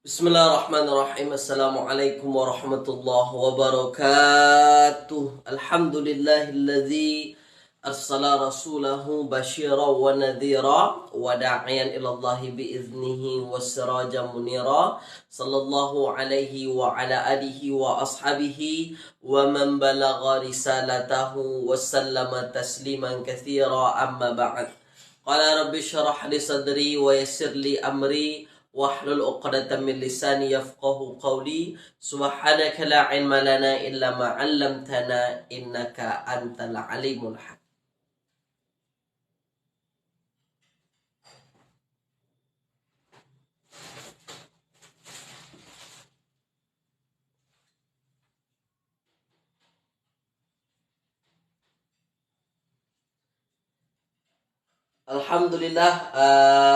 Bismillahirrahmanirrahim. Assalamualaikum warahmatullahi wabarakatuh. Alhamdulillahilladzi arsala rasulahu basyiran wa nadhira wa da'iyan ila Allah biiznihi wassirajan munira. Sallallahu alaihi wa ala alihi wa ashabihi wa man balagha risalatahu wa sallama tasliman katsira amma ba'd. Qala rabbi shrah li sadri wa yassir li amri wahlul 'uqdatam min lisani yafqahu qawli. Subhanaka la ilma lana illa ma 'allamtana innaka antal alimul hakim. Alhamdulillah,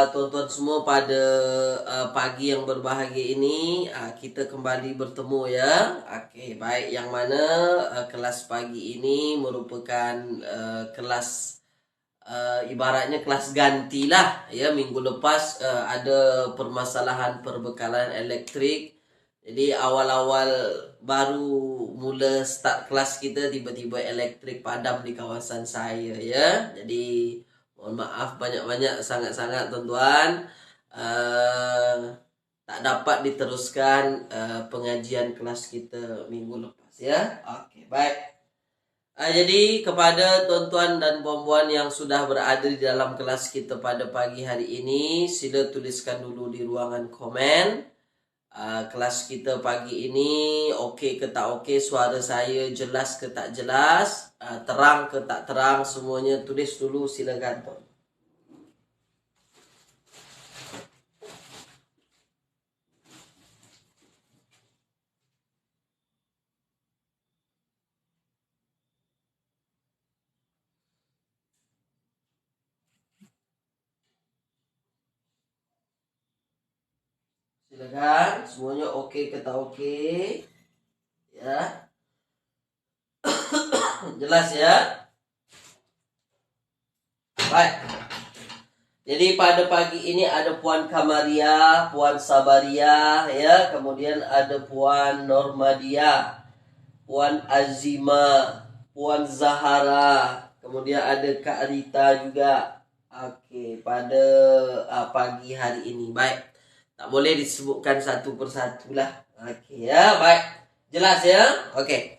tuan-tuan semua, pada pagi yang berbahagia ini kita kembali bertemu ya. Okey, baik, yang mana kelas pagi ini merupakan kelas ibaratnya kelas gantilah ya. Minggu lepas ada permasalahan perbekalan elektrik. Jadi awal-awal baru mula start kelas kita, tiba-tiba elektrik padam di kawasan saya ya. Jadi mohon maaf banyak-banyak sangat-sangat tuan-tuan. Tak dapat diteruskan pengajian kelas kita minggu lepas ya. Okey, baik. Jadi kepada tuan-tuan dan puan-puan yang sudah berada di dalam kelas kita pada pagi hari ini, sila tuliskan dulu di ruangan komen. Kelas kita pagi ini okey ke tak okey, suara saya jelas ke tak jelas, terang ke tak terang, semuanya tulis dulu, silakan tuan. Silakan, semuanya okey ke tak okey? Ya. Jelas ya? Baik. Jadi pada pagi ini ada Puan Kamaria, Puan Sabaria ya, kemudian ada Puan Normadia, Puan Azima, Puan Zahara, kemudian ada Kak Rita juga. Okey, pada pagi hari ini. Baik. Tak boleh disebutkan satu persatu lah. Okey ya, baik. Jelas ya? Okey.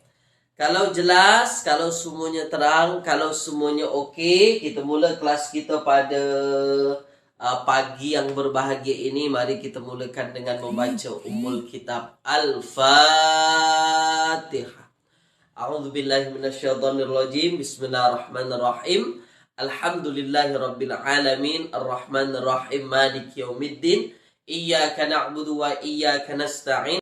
Kalau jelas, kalau semuanya terang, kalau semuanya okey, kita mula kelas kita pada pagi yang berbahagia ini. Mari kita mulakan dengan membaca Ummul Kitab Al-Fatihah. A'udzubillahi minasyaitonirrajim. Bismillahirrahmanirrahim. Alhamdulillahirabbil alamin, arrahmanirrahim, maliki yaumiddin. Iyyaka na'budu wa iyyaka nasta'in.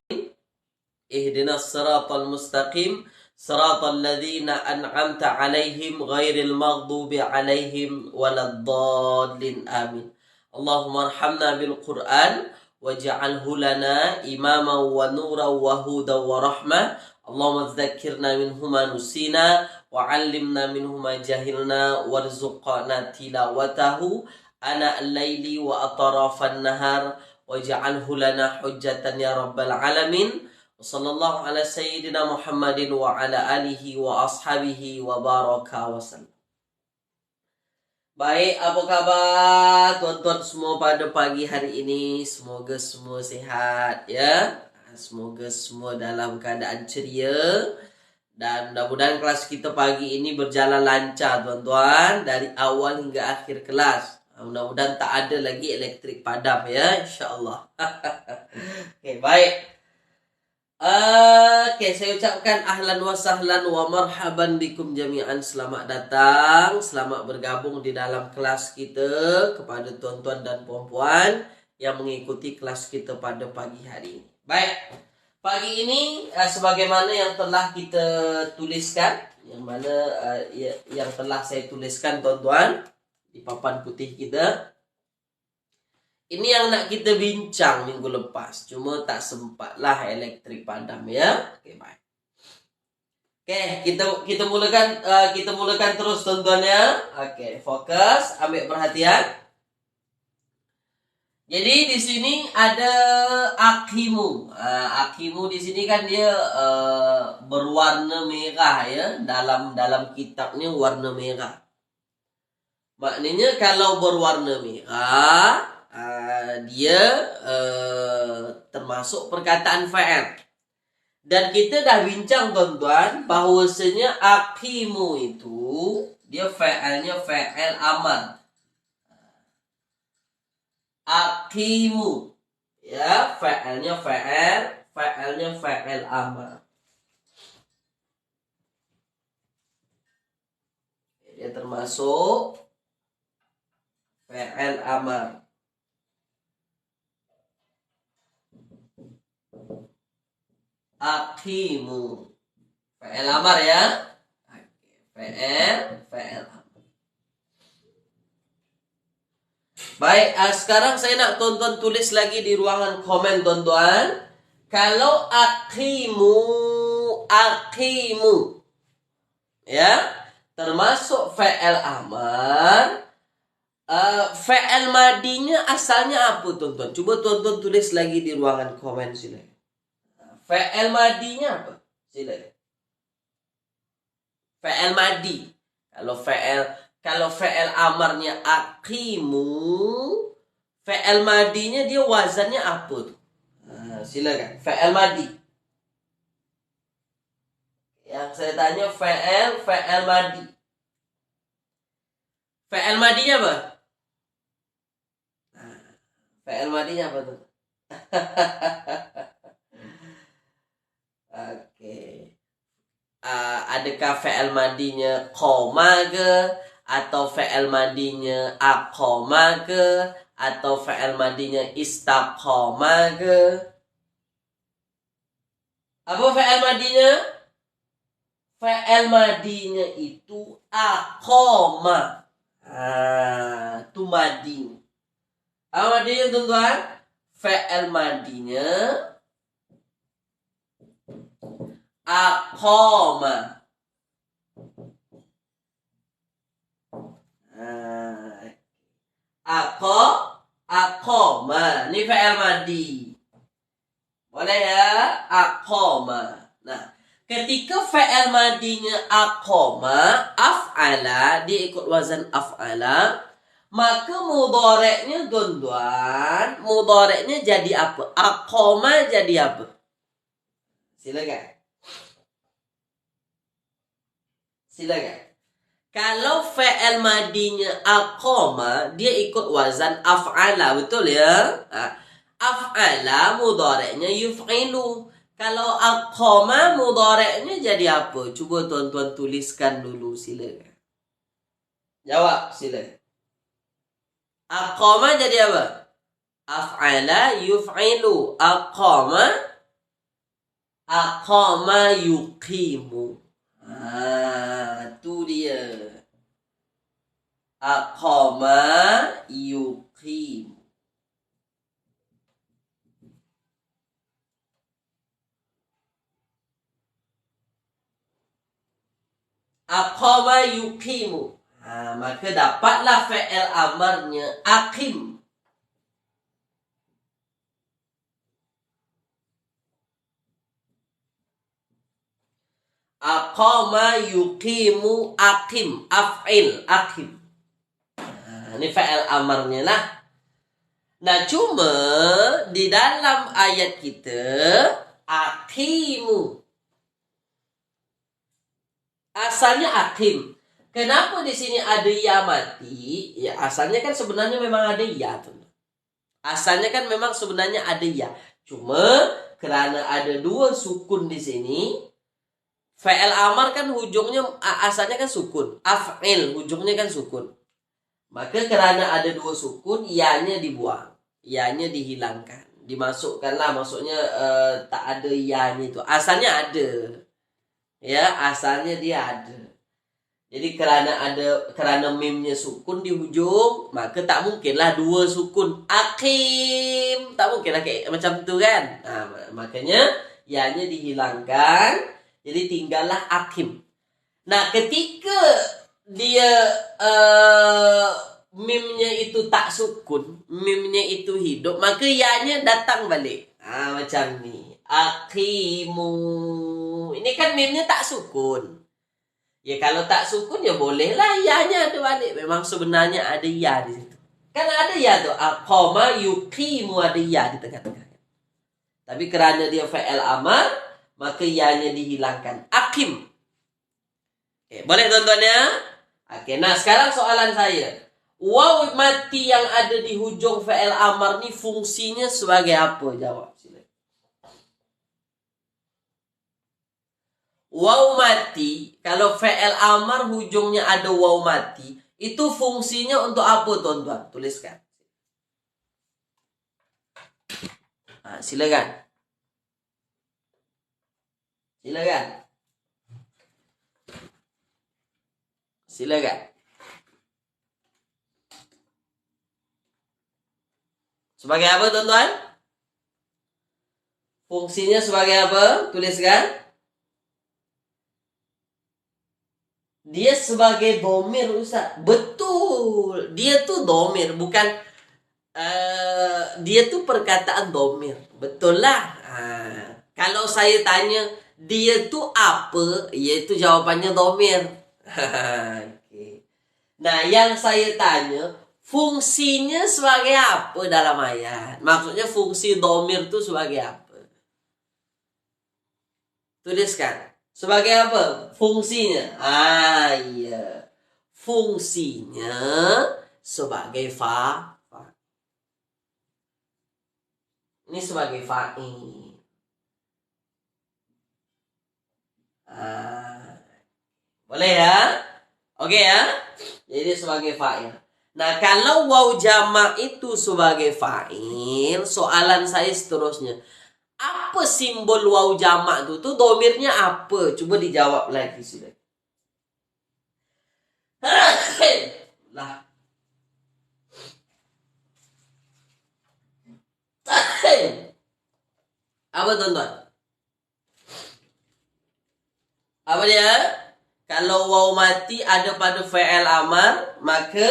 Ihdinas siratal mustaqim, siratal ladzina an'amta 'alaihim ghairil maghdubi 'alaihim waladdallin. Amin. Allahumma arhamna bil Qur'an waj'alhu lana imaman wa nuran wa hudan wa rahmah. Allahumma dzakkirna minhu ma nusina wa 'allimna minhu ma jahilna warzuqna tilawatahu ana al-laili wa atrafan nahar waj'alhu lana hujjatan ya rabbal alamin. Sallallahu ala sayyidina Muhammadin wa ala alihi wa ashabihi wa baraka wa sallam. Baik, apa khabar tuan-tuan semua pada pagi hari ini? Semoga semua sihat ya. Semoga semua dalam keadaan ceria. Dan mudah-mudahan kelas kita pagi ini berjalan lancar tuan-tuan, dari awal hingga akhir kelas. Mudah-mudahan tak ada lagi elektrik padam ya, insya-Allah. Okey, baik. Okey, saya ucapkan ahlan wa sahlan wa marhaban bikum jami'an. Selamat datang, selamat bergabung di dalam kelas kita kepada tuan-tuan dan puan-puan yang mengikuti kelas kita pada pagi hari ini. Baik. Pagi ini sebagaimana yang telah kita tuliskan, yang mana yang telah saya tuliskan tuan-tuan di papan putih kita. Ini yang nak kita bincang minggu lepas, cuma tak sempatlah elektrik padam ya. Okey, baik. Okey, kita mulakan terus tuan-tuan ya. Okey, fokus, ambil perhatian. Jadi di sini ada akimu. Akimu di sini kan dia berwarna merah ya. Dalam kitabnya warna merah. Maknanya kalau berwarna merah, dia termasuk perkataan fa'il. Dan kita dah bincang tuan-tuan bahwasanya akimu itu dia fa'ilnya fa'il amar. Akimu ya, fa'ilnya fa'il amar. Dia termasuk fa'il amar. Akimu fa'il amar ya. Fa'il amar. Baik, sekarang saya nak tuan-tuan tulis lagi di ruangan komen tuan-tuan. Kalau akimu ya, termasuk fa'il amar. Fa'il madinya asalnya apa tuan-tuan? Coba tuan-tuan tulis lagi di ruangan komen sini. Fa'il madinya apa? Silakan. Fa'il madi. Kalau fa'il amarnya akimu, fa'il madinya dia wazannya apa tuh? Silakan. Fa'il madi. Yang saya tanya fa'il madi. Fa'il madinya apa? Fa'il madinya apa tuh? Oke. Adakah fa'il madinya koma ke, atau fa'il madinya aqama ke, atau fa'il madinya istaqama ke? Apa fa'il madinya? Fa'il madinya itu aqama. Itu madinya. Apa madinya tuan-tuan? Fa'il madinya aqama. Aqama. Ini fa'il madi. Boleh ya? Aqama. Nah, ketika fa'il madinya aqama, af'ala, dia ikut wazan af'ala, maka mudhari'nya tuan-tuan, mudhari'nya jadi apa? Aqama jadi apa? Silakan. Kalau fa'il madinya aqama, dia ikut wazan af'ala, betul ya? Af'ala mudhari'nya yuf'ilu. Kalau aqama mudhari'nya jadi apa? Cuba tuan-tuan tuliskan dulu, silakan. Jawab, silakan. Aqama jadi apa? Af'ala yuf'ilu. Aqama yuqimu. Itu dia. Aqama yuqimu. Aqama yuqimu. Maka dapatlah fa'il amarnya aqim. Aqama yuqimu aqim. Af'il aqim. Ini fa'il amarnya lah. Nah, cuma di dalam ayat kita aqimu. Asalnya aqim. Kenapa di sini ada ya mati? Ya, asalnya kan sebenarnya memang ada ya, teman. Asalnya kan memang sebenarnya ada ya. Cuma kerana ada dua sukun di sini, fa'il amar kan hujungnya asalnya kan sukun. Af'il hujungnya kan sukun. Maka kerana ada dua sukun, ya-nya dibuang. Ya-nya dihilangkan. Dimasukkanlah, maksudnya tak ada ya-nya itu. Asalnya ada. Ya, asalnya dia ada. Jadi kerana mimnya sukun di hujung, maka tak mungkinlah dua sukun. Aqim. Tak mungkinlah kayak macam tu kan. Makanya ya-nya dihilangkan. Jadi tinggallah aqim. Nah, ketika dia mimnya itu tak sukun, mimnya itu hidup, maka ya-nya datang balik. Macam ni. Aqimu. Ini kan mimnya tak sukun. Ya kalau tak sukun ya bolehlah ya-nya ada balik. Memang sebenarnya ada ya di situ. Kan ada ya tu. Aqama yuqimu, ada ya di tengah-tengah. Tapi kerana dia fa'il amar, maka ya-nya dihilangkan. Aqim. Okay, boleh tuan-tuan ya? Oke, nah sekarang soalan saya. Waw mati yang ada di hujung fa'il amar ni fungsinya sebagai apa? Jawab silakan. Waw mati, kalau fa'il amar hujungnya ada waw mati, itu fungsinya untuk apa tuan-tuan? Tuliskan. Silakan. Silakan. Silakan. Sebagai apa tuan-tuan? Fungsinya sebagai apa? Tuliskan. Dia sebagai domir, Ustaz. Betul. Dia tuh domir, bukan dia tuh perkataan domir. Betul lah. Kalau saya tanya dia tuh apa, yaitu jawabannya domir. Okay. Nah, yang saya tanya fungsinya sebagai apa dalam ayat? Maksudnya fungsi domir itu sebagai apa? Tuliskan. Sebagai apa? Fungsinya. Iya. Fungsinya sebagai ini sebagai fa'il. Boleh ya? Oke ya? Jadi sebagai fa'il. Nah, kalau waw jamak itu sebagai fa'il, soalan saya seterusnya. Apa simbol waw jamak itu? Tuh domirnya apa? Coba dijawab lagi sudah. Lah. Apa tuan-tuan? Apa dia? Kalau waw mati ada pada fa'il amar, maka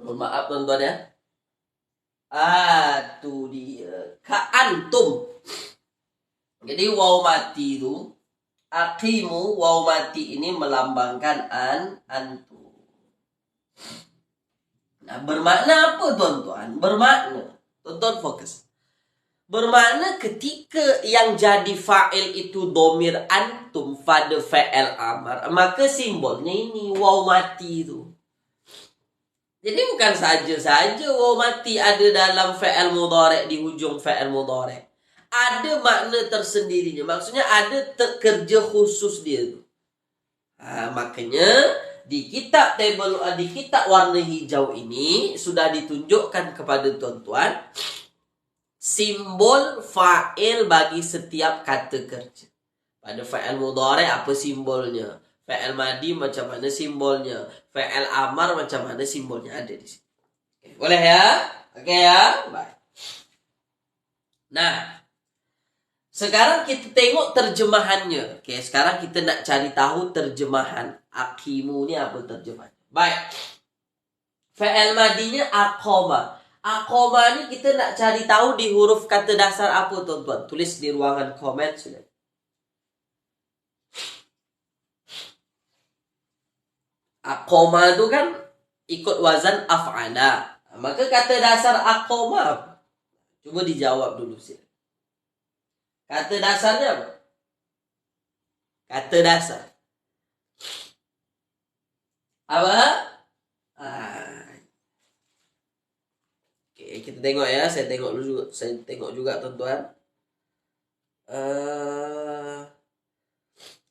mohon maaf tuan-tuan ya. Tuh dia. Ka'antum. Jadi waw mati itu, aqimu, waw mati ini melambangkan antum. Nah, bermakna apa tuan-tuan? Bermakna, tuan-tuan fokus. Bermakna ketika yang jadi fa'il itu domir antum pada fa'il amar, maka simbolnya ini waw mati itu. Jadi bukan saja waw mati ada dalam fa'il mudhari' di hujung fa'il mudhari'. Ada makna tersendirinya. Maksudnya ada kerja khusus dia itu. Makanya di kitab warna hijau ini sudah ditunjukkan kepada tuan-tuan simbol fa'il bagi setiap kata kerja. Pada fa'il mudhari' apa simbolnya? Fa'il madi macam mana simbolnya? Fa'il amar macam mana simbolnya? Ada di sini. Okay. Boleh ya? Oke ya? Baik. Nah, sekarang kita tengok terjemahannya. Oke, sekarang kita nak cari tahu terjemahan. Aqimu ni apa terjemahannya? Baik. Fa'il madinya aqama. Aqama ni kita nak cari tahu di huruf kata dasar apa tuan-tuan? Tulis di ruangan komen sudah. Aqama itu kan ikut wazan af'ala. Maka kata dasar aqama apa? Cuba dijawab dulu sih. Kata dasarnya apa? Kata dasar. Apa? Oke, kita tengok ya. Saya tengok juga tuan-tuan.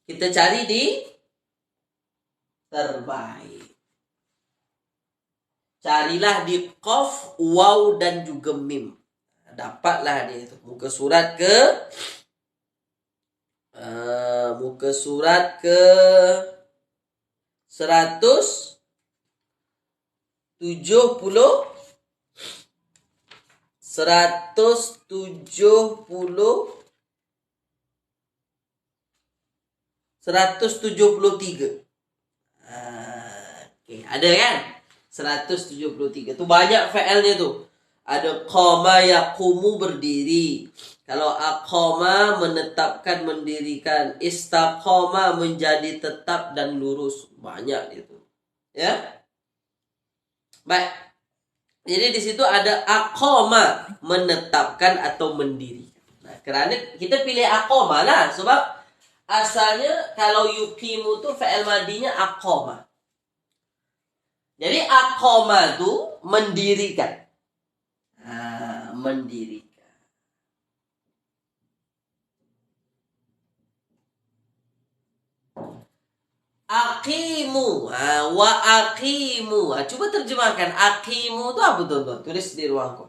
Kita cari di terbaik. Carilah di qaf, waw dan juga mim. Dapatlah dia itu. Muka surat ke 170 173. Oke, ada kan? 173. Tuh banyak fi'ilnya tuh. Ada qama yaqumu berdiri. Kalau aqama menetapkan, mendirikan. Istaqama menjadi tetap dan lurus. Banyak itu. Ya. Baik. Jadi di situ ada aqama, menetapkan atau mendirikan. Nah, kerana kita pilih aqama lah sebab asalnya kalau yuqimu tuh fi'il madinya aqama. Jadi aqama tuh mendirikan. Mendirikan. Aqimu, wa aqimu. Coba terjemahkan. Aqimu itu apa tuan-tuan? Tulis di ruangku.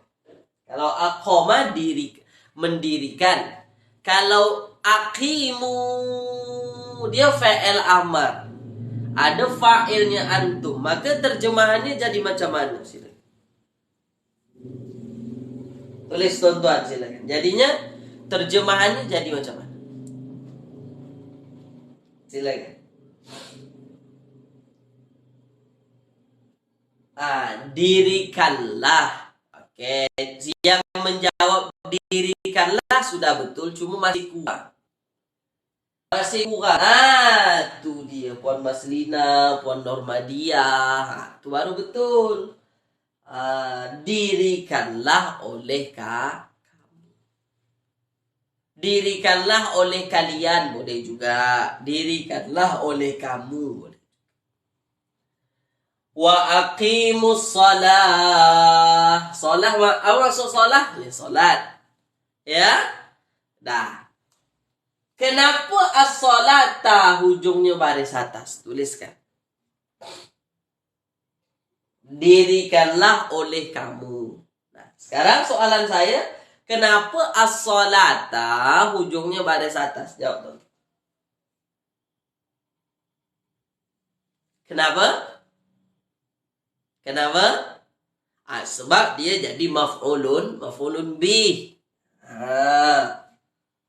Kalau aqama mendirikan. Kalau aqimu dia fa'il amar. Ada fa'ilnya antum. Maka terjemahannya jadi macam mana? Silakan. Tulis tuan-tuan silakan. Jadinya terjemahannya jadi macam mana? Silakan. Dirikanlah. Oke, yang menjawab dirikanlah sudah betul, cuma masih kurang. Tuh dia Puan Maslina, Puan Normadia. Itu baru betul. Dirikanlah oleh kamu. Dirikanlah oleh kalian, boleh juga. Dirikanlah oleh kamu, boleh. Wa aqimus shalah. Salah, apa maksud salah? Ya, salat. Ya? Dah. Kenapa as-salata hujungnya baris atas? Tuliskan. Dirikanlah oleh kamu. Nah, sekarang soalan saya, kenapa as-salata hujungnya baris atas? Jawab dong. Kenapa? Kenapa? Sebab dia jadi maf'ulun bih.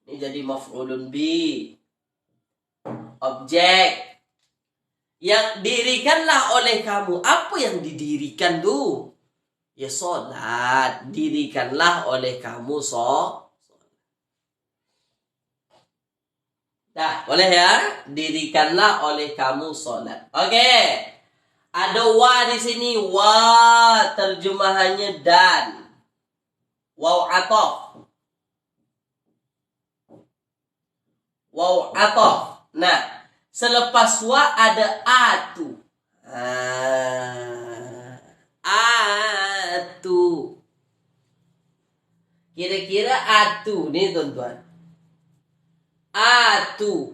Ini jadi maf'ulun bih. Objek. Yang dirikanlah oleh kamu. Apa yang didirikan tuh? Ya solat. Dirikanlah oleh kamu solat. Dah, boleh ya? Dirikanlah oleh kamu solat. Oke. Ada wa di sini. Wa terjemahannya dan. Waw atof. Waw atof. Nah, selepas wa ada atu. Atu. Kira-kira atu nih tuan-tuan. Atu.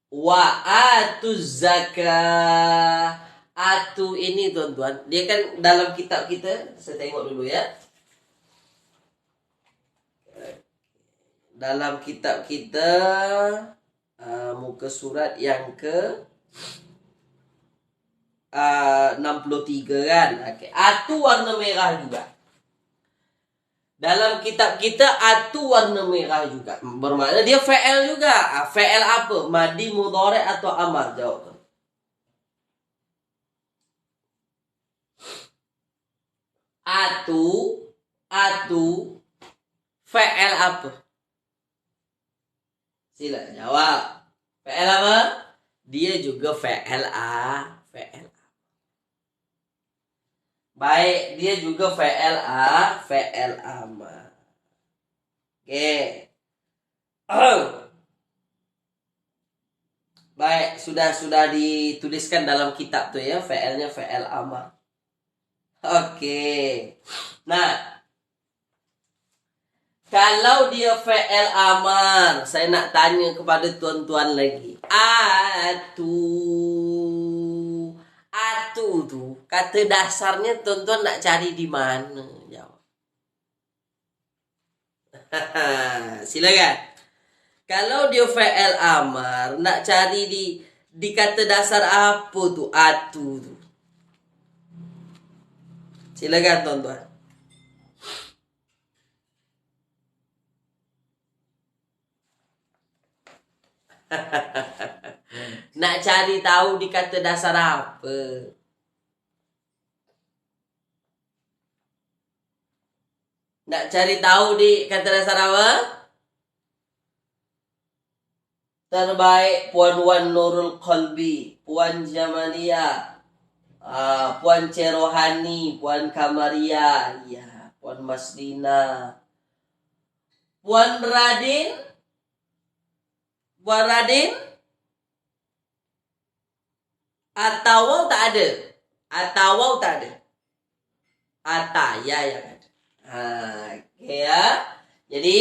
Wa atu zakah. Atu ini tuan-tuan, dia kan dalam kitab kita, saya tengok dulu ya. Dalam kitab kita muka surat yang ke 63 kan. Okay. Atu warna merah juga. Dalam kitab kita atu warna merah juga. Bermakna dia fa'il juga. Fa'il apa? Madi, mudhari' atau amar? Jawab. Atu fa'il apa? Sila jawab. Fa'il apa? Dia juga fa'il fa'il. Baik, dia juga fa'il fa'il amar. Oke. Baik, sudah dituliskan dalam kitab tuh ya, fa'ilnya fa'il amar. Oke. Nah, kalau dia fa'il amar, saya nak tanya kepada tuan-tuan lagi. Atu tuh kata dasarnya tuan-tuan nak cari di mana? Jawab. Silakan. Kalau dia fa'il amar, nak cari di kata dasar apa tuh atu tuh? Silakan tuan-tuan. Nak cari tahu di kata dasar apa? Nak cari tahu di kata dasar apa? Terbaik Puan Wan Nurul Qalbi, Puan Jamalia, Puan Cerohani, Puan Kamaria, ya, Puan Maslina, Puan Radin, Puan Radin, atau tak ada, atau tak ada, ataya yang ada. Okay, ya. Jadi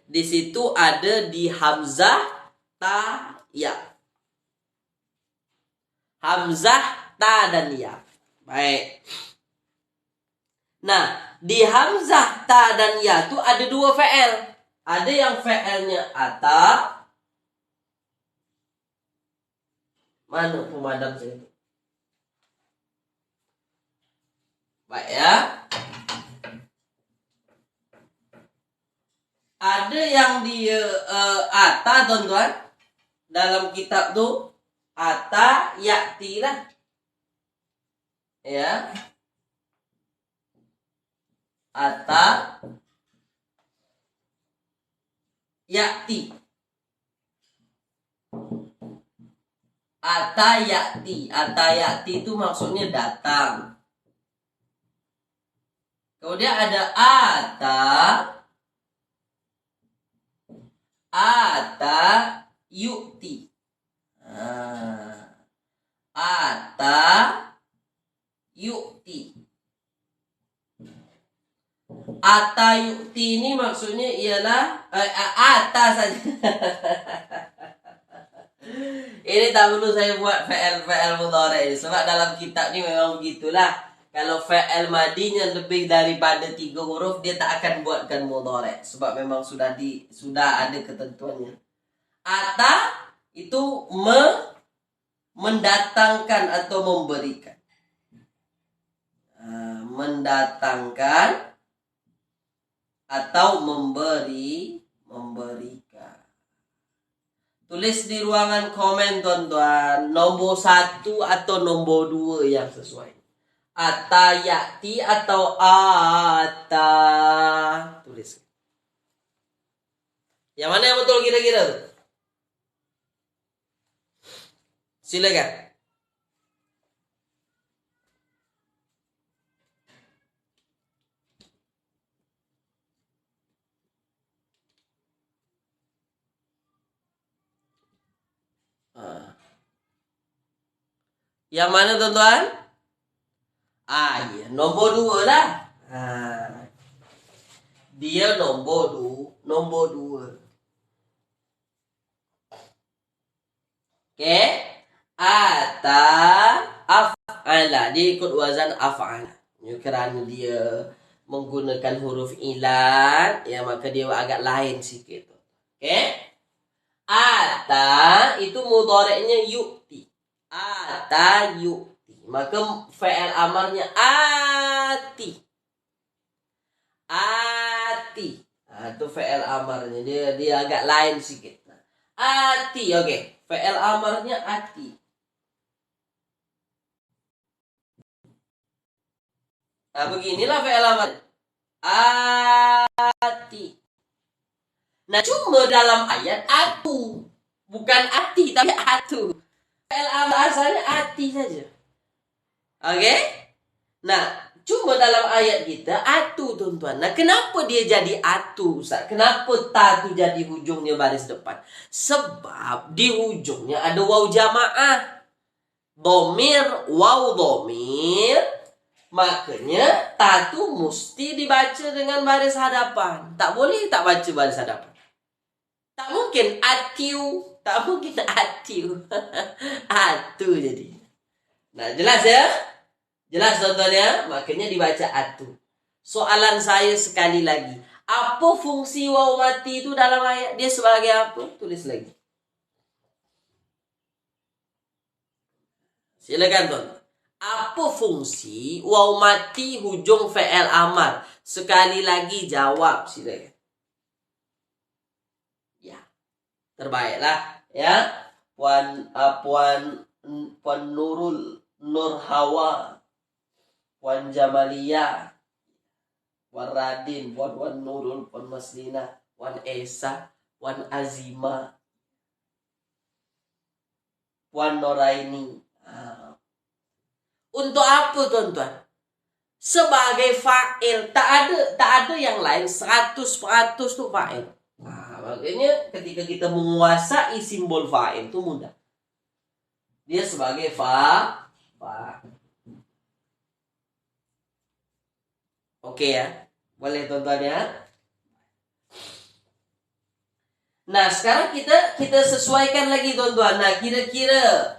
di situ ada di hamzah ta ya. Hamzah ta dan ya. Baik. Nah, di hamzah ta dan ya itu ada dua fi'il. Ada yang fi'ilnya ata. Mana pemadam saya itu? Baik ya. Ada yang dia ata, tuan-tuan. Dalam kitab tuh ata yakti lah. Ya. Ata yakti. Ata yakti. Ata yakti itu maksudnya datang. Kemudian ada ata yukti. Ata yukti. Ata yukti ini maksudnya ialah ata saja. Ini tak perlu saya buat fi'il mudhari' ini, sebab dalam kitab ni memang begitulah. Kalau fi'il madinya lebih daripada 3 huruf, dia tak akan buatkan mudhari', sebab memang sudah ada ketentuannya. Ata itu mendatangkan atau memberikan. Mendatangkan atau memberikan. Tulis di ruangan komen, tuan-tuan, nombor 1 atau nombor 2 yang sesuai. Ata yakti atau ata. Tulis. Yang mana yang betul kira-kira tuh? Silakan. Yang mana, tuan-tuan? Ya, nombor 2 lah. Dia nombor 2. Oke. Ata af'ala. Dia ikut wazan af'ala. Kerana dia menggunakan huruf ilat, ya, maka dia agak lain sikit. Oke. Ata itu mudhari'nya yukti. Ata yukti. Maka fi'il amarnya ati. Ati. Itu fi'il amarnya. Dia agak lain sikit. Ati, oke. Fi'il amarnya ati. Nah, beginilah fi'il amarnya. Ati. Nah, cuma dalam ayat atu. Bukan ati, tapi atu. Fi'il amar asalnya ati saja. Oke? Nah, cuma dalam ayat kita atu, tuan-tuan. Nah, kenapa dia jadi atu, Ustaz? Kenapa ta tu jadi hujungnya baris depan? Sebab di hujungnya ada waw jamaah. Domir, waw domir. Makanya ta tu mesti dibaca dengan baris hadapan. Tak boleh tak baca baris hadapan. Tak mungkin atiu. Tak mungkin atiu. Atu jadi. Nah, jelas ya? Jelas, tuan-tuan ya? Makanya dibaca atu. Soalan saya sekali lagi. Apa fungsi waw mati itu dalam ayat? Dia sebagai apa? Tulis lagi. Silakan, tuan-tuan. Apa fungsi waw mati hujung fi'il amar? Sekali lagi jawab, silakan. Ya. Terbaiklah. Ya, Puan Nurul, Nur Hawa, Puan Jamalia, Puan Radin, Puan Nurul, Puan Maslina, Puan Esa, Puan Azima, Puan Noraini. Untuk apa tuan-tuan? Sebagai fa'il, tak ada yang lain, 100% tuh fa'il. Makanya ketika kita menguasai simbol fa'il itu mudah. Dia sebagai fa. Oke ya. Boleh tuan-tuan ya. Nah, sekarang kita sesuaikan lagi tuan-tuan. Nah, kira-kira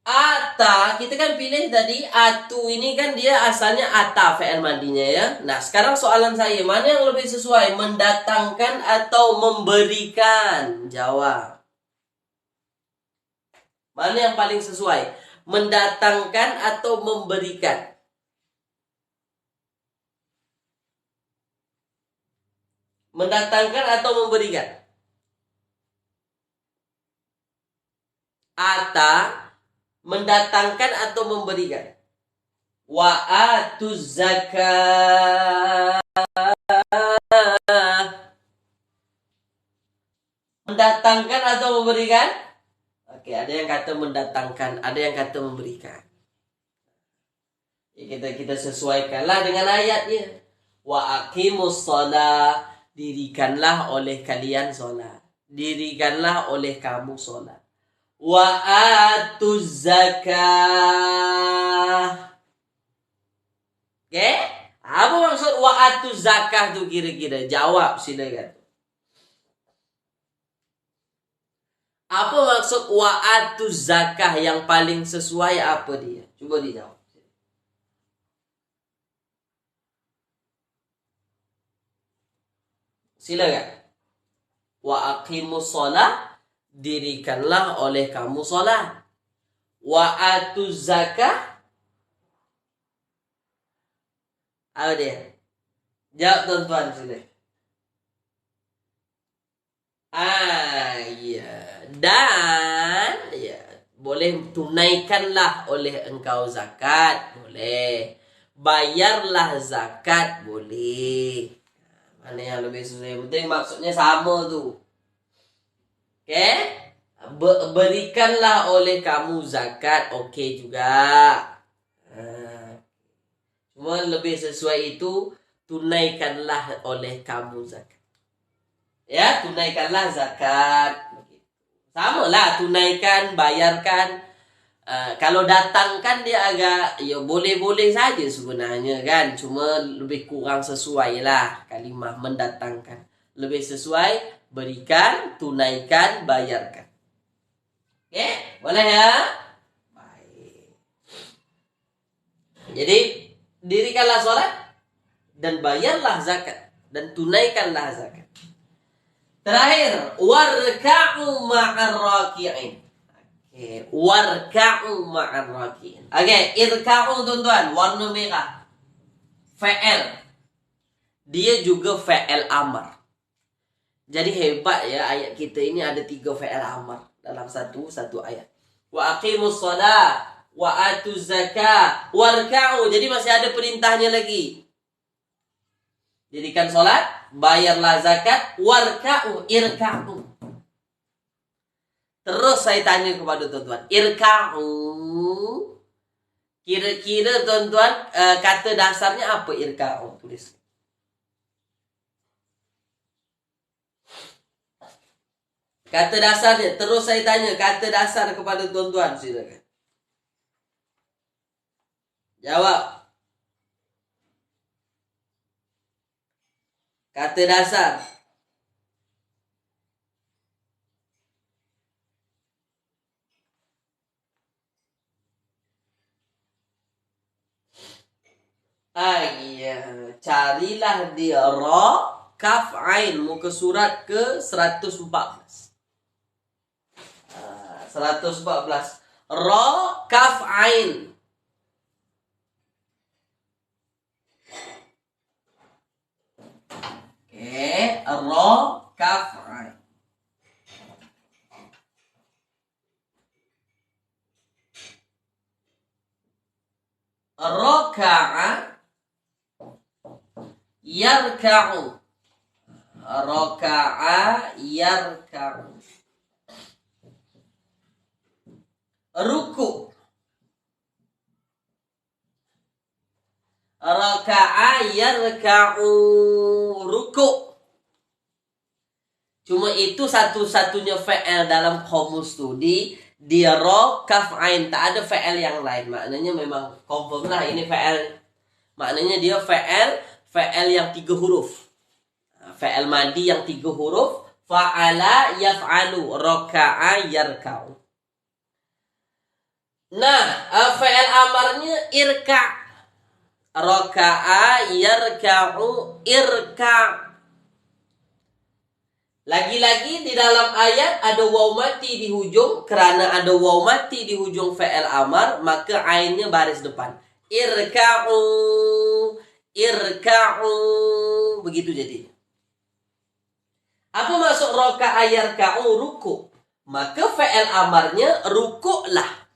ata, kita kan pilih tadi atu ini kan dia asalnya ata fi'il madinya ya. Nah, sekarang soalan saya, mana yang lebih sesuai? Mendatangkan atau memberikan? Jawab. Mana yang paling sesuai? Mendatangkan atau memberikan? Mendatangkan atau memberikan? Ata mendatangkan atau memberikan? Wa atuz zakah. Mendatangkan atau memberikan? Oke, ada yang kata mendatangkan, ada yang kata memberikan. Ya, kita sesuaikanlah dengan ayatnya. Wa aqimus shalah, dirikanlah oleh kalian salat. Dirikanlah oleh kamu salat. Wa atuz zakah. Oke? Apa maksud wa atuz zakah tuh kira-kira? Jawab silakan. Apa maksud wa atuz zakah yang paling sesuai apa dia? Coba dijawab. Silakan. Wa aqimus shalah, dirikanlah oleh kamu salat. Wa atuz zakah. Apa dia? Jawab tuan-tuan sini. Ya. Dan ya, boleh tunaikanlah oleh engkau zakat, boleh. Bayarlah zakat, boleh. Mana yang lebih sesuai? Penting maksudnya sama tuh. Oke? Berikanlah oleh kamu zakat, oke juga. Cuma lebih sesuai itu, tunaikanlah oleh kamu zakat. Ya, tunaikanlah zakat. Sama lah, tunaikan, bayarkan. Kalau datangkan dia agak, ya boleh-boleh saja sebenarnya kan. Cuma lebih kurang sesuai lah kalimah mendatangkan. Lebih sesuai, berikan, tunaikan, bayarkan. Oke, boleh ya? Baik. Jadi, dirikanlah sholat dan bayarlah zakat dan tunaikanlah zakat. Terakhir, warka'u ma'ar raki'in. Oke, warka'u ma'ar raki'in. Oke, irka'u tuan-tuan, warna merah. Fa'il. Dia juga fa'il amar. Jadi hebat ya, ayat kita ini ada 3 fa'il amar dalam satu ayat. Wa aqimus shalah, wa atuz zakah, warka'u. Jadi masih ada perintahnya lagi. Dirikan sholat, bayarlah zakat, warka'u, irka'u. Terus saya tanya kepada tuan-tuan, irka'u, kira-kira tuan-tuan kata dasarnya apa irka'u? Tulis. Kata dasarnya, terus saya tanya kata dasar kepada tuan-tuan, silakan. Jawab. Kata dasar. Iya, carilah di ra kaf ain muka surat ke 114. 114. Ra kaf ain. Oke, ra kaf ain. Raka'a yarka'u. Raka'a yarka'u. Ruku. Raka'a yarka'u. Ruku. Cuma itu satu-satunya fi'il dalam kamus studi. Dia ro, kaf, ain. Tak ada fi'il yang lain. Maknanya memang confirm lah ini fi'il. Maknanya dia fi'il yang 3 huruf. Fi'il madi yang 3 huruf. Fa'ala yaf'alu. Raka'a yarka'u. Nah, fi'il amarnya irka'. Raka'a yarka'u irka'. Lagi-lagi di dalam ayat ada waw mati di hujung. Kerana ada waw mati di hujung fi'il amar, maka ainnya baris depan. Irka'u. Irka'u. Begitu jadi. Apa maksud raka'a yarka'u? Ruku. Maka fi'il amarnya rukuklah.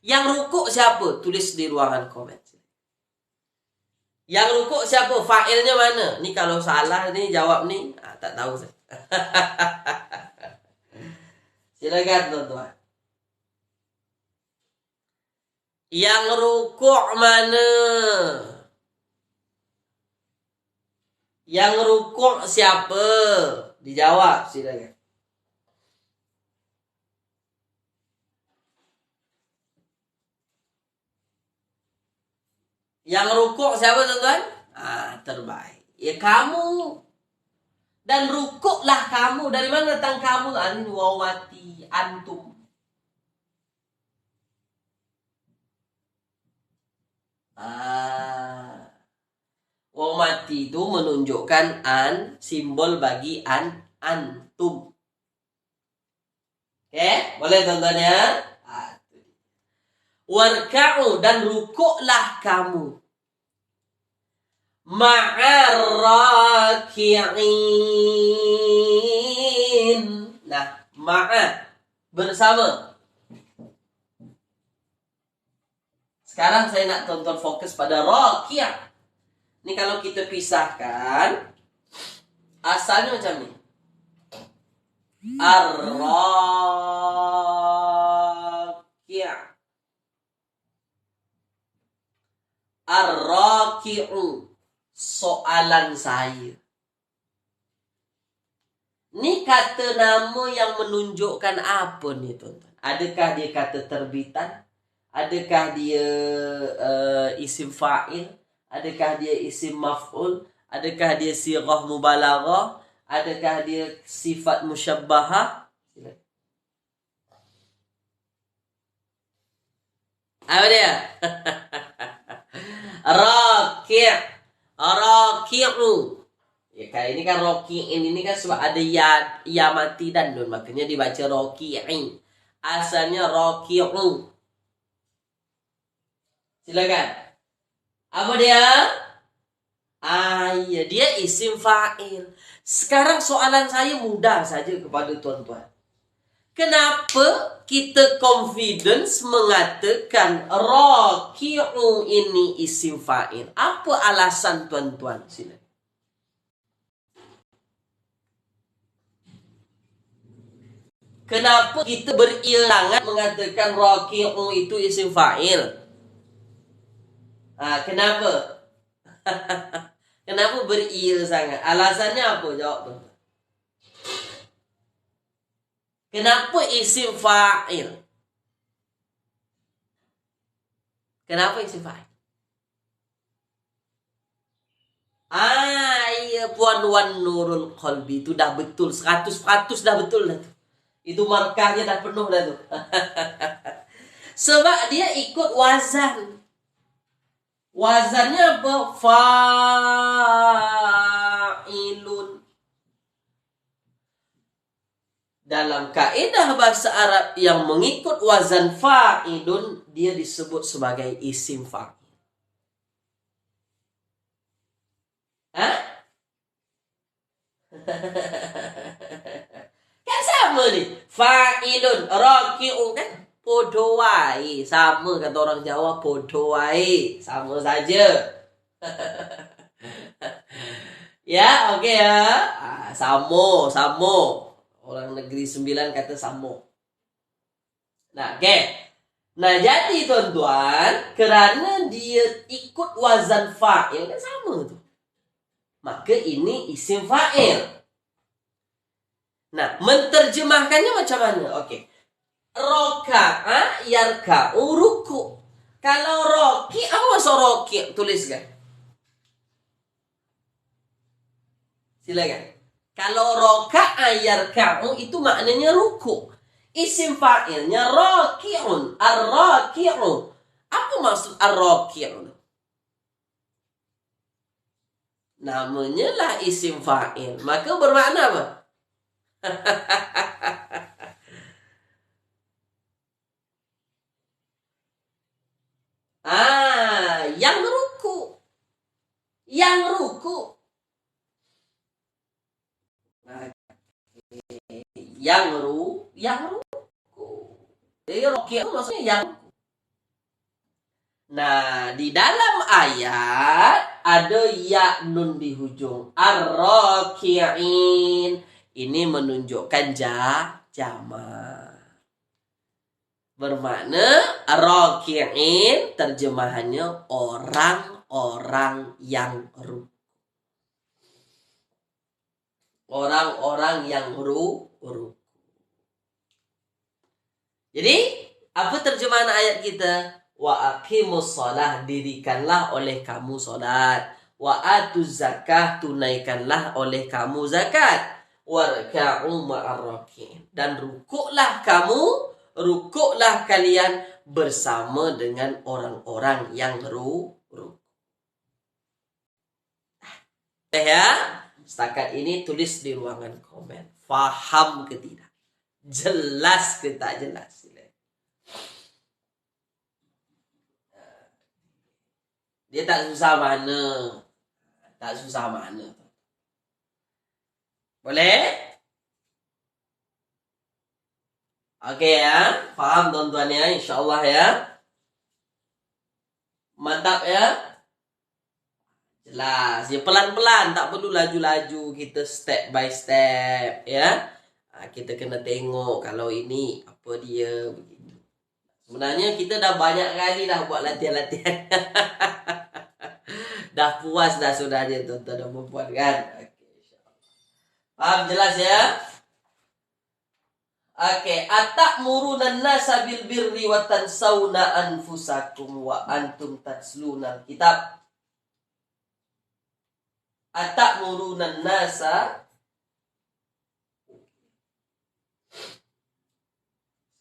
Yang rukuk siapa? Tulis di ruangan komen. Yang rukuk siapa? Fa'ilnya mana? Ni kalau salah ni jawab ni. Tak tahu saya. Silakan tuan-tuan. Yang rukuk mana? Yang rukuk siapa? Dijawab silakan. Yang rukuk siapa tuan-tuan? Terbaik. Ya kamu. Dan rukuklah kamu. Dari mana datang kamu? Ini waw mati. Antum. Waw mati itu menunjukkan simbol bagi antum. Oke? Boleh tuan-tuan ya? Warka'u, dan rukuklah kamu. Ma'arraki'in. Nah, ma'a bersama. Sekarang saya nak tonton fokus pada raki'. Ini kalau kita pisahkan, asalnya macam ni. Ar-raki'. Ar-raki'u. Soalan saya. Ini kata nama yang menunjukkan apa nih tuan-tuan? Adakah dia kata terbitan? Adakah dia isim fa'il? Adakah dia isim maf'ul? Adakah dia sirah mubalaghah? Adakah dia sifat musyabbahah? Apa dia? Raki'. Raki'u. Ya, kali ini kan roki'in ini kan sebab ada ya mati dan nun, makanya dibaca roki'in. Asalnya raki'u. Silakan. Apa dia? Ya, dia isim fa'il. Sekarang soalan saya mudah saja kepada tuan-tuan. Kenapa kita confidence mengatakan raki'u ini isim fa'il? Apa alasan tuan-tuan? Sila. Kenapa kita berilangan mengatakan raki'u itu isim fa'il? Kenapa? Kenapa beria sangat? Alasannya apa? Jawab tuan. Kenapa isim fa'il? Kenapa isim fa'il? Ya Puan Wan Nurul Qalbi. Itu dah betul. 100% dah betul dah tu. Itu markahnya dah penuh dah tu. Sebab dia ikut wazan. Wazannya apa? Fa'ilun. Dalam kaedah bahasa Arab yang mengikut wazan fa'ilun, dia disebut sebagai isim fa'il. Kan sama ni. Fa'ilun, raki'un kan? Podo wae. Sama kata orang Jawa, podo wae. Sama saja. Ya, oke ya. Samo. Orang negeri 9 kata samo. Nah, oke. Nah, jadi tuan-tuan, karena dia ikut wazan fa'il kan sama tuh. Maka ini isim fa'il. Nah, menterjemahkannya macam mana? Oke. Roka'a yarka'u ruku. Kalau roki, apa maksud roki? Tuliskan. Silakan. Kalau roka'a yarka'u itu maknanya ruku. Isim fa'ilnya raki'un. Ar-raki'u. Apa maksud ar-raki'u? Namanya lah isim fa'il. Maka bermakna apa? Yang ruku. Yang ruku. Yang ruku. Jadi roki itu maksudnya yang. Nah, di dalam ayat ada ya nun di hujung. Ar-raki'in. Ini menunjukkan jamak. Bermakna ar-raki'in terjemahannya orang-orang yang ruku. Orang-orang yang ruku. Jadi, apa terjemahan ayat kita? Wa aqimus shalah, dirikanlah oleh kamu salat. Wa atuz zakah, tunaikanlah oleh kamu zakat. Warka'u ma'ar raki'in, dan rukuklah kalian bersama dengan orang-orang yang ruku. Ya, setakat ini tulis di ruangan komen. Faham ke tidak? Jelas ke tak jelas? Dia tak susah mana. Boleh? Oke ya. Faham tuan-tuan ya, insyaAllah ya. Mantap ya. Jelas. Ya pelan-pelan. Tak perlu laju-laju. Kita step by step ya. Kita kena tengok kalau ini apa dia begitu. Sebenarnya kita dah banyak kali dah buat latihan-latihan. Dah puas dah sebenarnya tuan-tuan dan puan kan. Paham jelas ya? Oke, atamuruna nasa bil birri wa tansawna anfusakum wa antum tatsluna kitab. Atamuruna nasa.